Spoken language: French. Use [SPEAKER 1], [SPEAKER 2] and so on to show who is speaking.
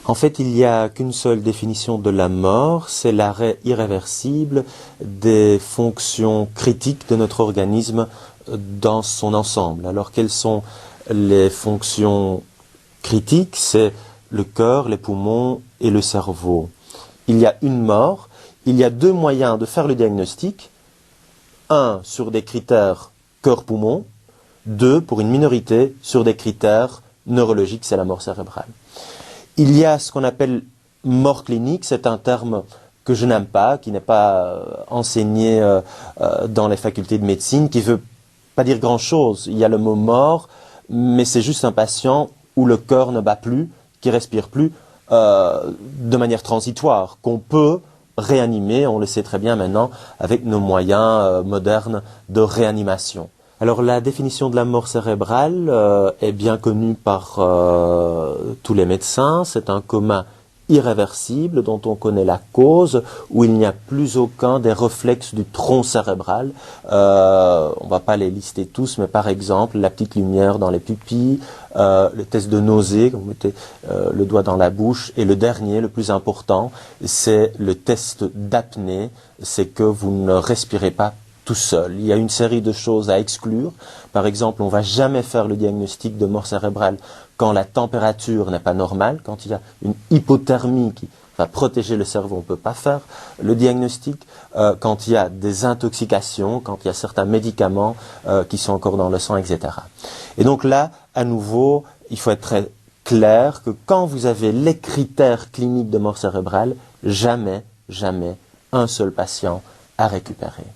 [SPEAKER 1] En fait, il n'y a qu'une seule définition de la mort, c'est l'arrêt irréversible des fonctions critiques de notre organisme dans son ensemble. Alors, quelles sont les fonctions critiques? C'est le cœur, les poumons et le cerveau. Il y a une mort, il y a deux moyens de faire le diagnostic. Un, sur des critères cœur-poumon. Deux, pour une minorité, sur des critères neurologiques, c'est la mort cérébrale. Il y a ce qu'on appelle mort clinique, c'est un terme que je n'aime pas, qui n'est pas enseigné dans les facultés de médecine, qui ne veut pas dire grand-chose. Il y a le mot mort, mais c'est juste un patient où le cœur ne bat plus, qui respire plus, de manière transitoire, qu'on peut réanimer, on le sait très bien maintenant, avec nos moyens modernes de réanimation. Alors la définition de la mort cérébrale est bien connue par tous les médecins. C'est un coma irréversible dont on connaît la cause, où il n'y a plus aucun des réflexes du tronc cérébral. On ne va pas les lister tous, mais par exemple la petite lumière dans les pupilles, le test de nausée, quand vous mettez le doigt dans la bouche, et le dernier, le plus important, c'est le test d'apnée, c'est que vous ne respirez pas tout seul. Il y a une série de choses à exclure. Par exemple, on ne va jamais faire le diagnostic de mort cérébrale quand la température n'est pas normale, quand il y a une hypothermie qui va protéger le cerveau, on ne peut pas faire le diagnostic. Quand il y a des intoxications, quand il y a certains médicaments qui sont encore dans le sang, etc. Et donc là, à nouveau, il faut être très clair que quand vous avez les critères cliniques de mort cérébrale, jamais un seul patient à récupérer.